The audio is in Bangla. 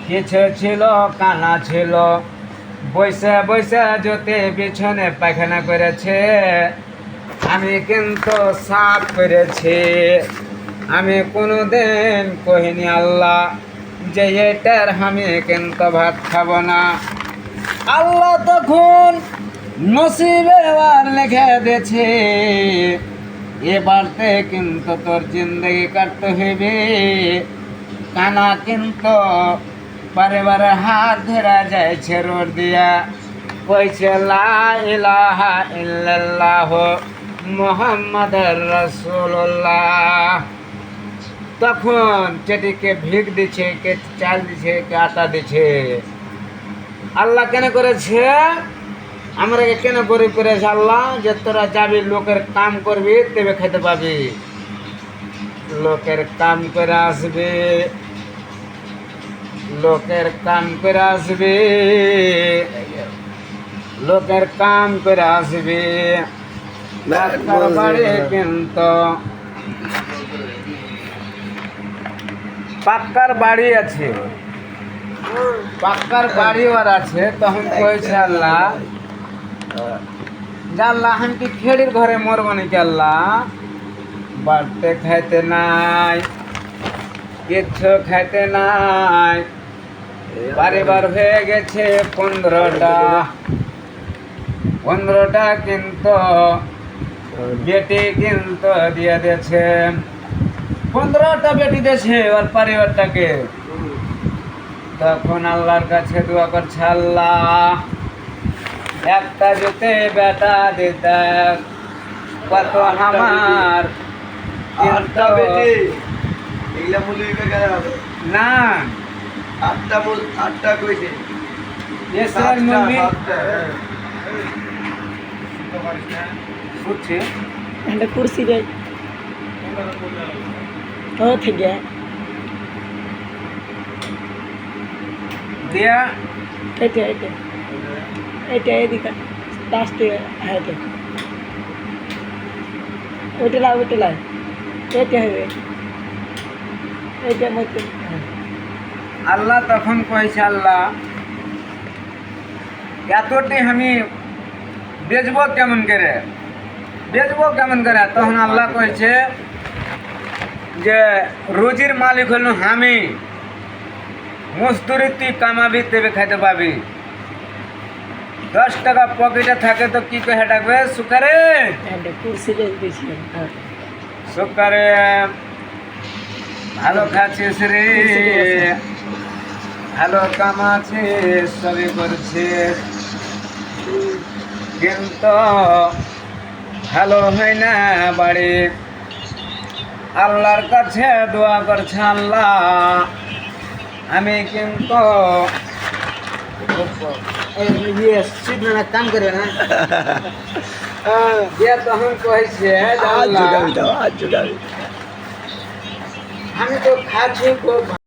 কিছু ছিল কানা ছিল, বৈশা বৈশা যদি বিছনে পায়খানা করেছে, আমি কিন্তু সাফ করেছি। আমি কোনোদিন কহিনি আল্লাহ যে এটার আমি কিন্তু ভাত খাবো না। আল্লাহ তখন নসিবে এবার লিখে দিয়েছে, এবারতে কিন্তু তোর জিন্দগি কাটতে হইবে। কানা কিন্তু বারে বারে হাত ধরা যাইছে রোড দিয়া, কইছে লা ইলাহা ইল্লাল্লাহ মুহাম্মাদুর রাসূলুল্লাহ। তখন যেটিকে ভিক দিছে, কে চাল দিছে, কে আটা দিছে। আল্লাহ কেন করেছে? আমরা কেন গরিব করেছে আল্লাহ? যে তোরা যাবি লোকের কাম করবি, তবে খেতে পাবি। লোকের কাম করে আসবে, লোকের কাম করে আসবে, লোকের কাম করে আসবে। ডাক্তার বাড়ি কিন্তু পাক্কার বাড়ি আছে, পাক্কার বাড়ি ওর আছে। তখন কয়েছে আল্লাহ, আল্লাহ আমি কি খেড়ির ঘরে মরবো নাকি আল্লাহ? বাড়তে খাইতে নাই, কিচ্ছু খাইতে নাই। বাড়িবার হয়ে গেছে 15টা, 15টা কিন্তু বেটি কিন্তু দিয়ে দিয়েছে। 15টা বেটি দিয়েছে ওর পরিবারটাকে। তখন আল্লাহর কাছে দোয়া করছে, আল্লাহ একটা যদি বেটা দিতে কত আমার না। আটটা কইছে বুঝছি একটা কুর্সি দেয় ও থেকে দিয়া এটা এটা এটা এদিকে লাস্টে হ্যাঁ এটা ওইটা লাই, ওইটা লাই, এটা হবে এইটার মধ্যে। আল্লাহ তখন কয়েছে, আল্লাহ এতটি আমি বেচবো কেমন করে, বেচবো কেমন করে? তখন আল্লাহ কয়েছে যে রুজির মালিক হল আমি, মজদুরি তুই কামাবি তবে খাইতে পাবি। 10 টাকা পকেটে থাকে তো কি কহে ডাকবে? সুকারে, একটা কুর্সি দিয়েছিলাম। সুকারে ভালো খাচ্ছিস রে, ভালো কামাচ্ছিস, সবই করছিস, কিন্তু ভালো হয় না বাড়ি। আল্লাহর কাছে দোয়া করছে, আল্লাহ আমি কিন্তু কাম করবে না। তখন কয়েছে আমি তো খাচ্ছি খুব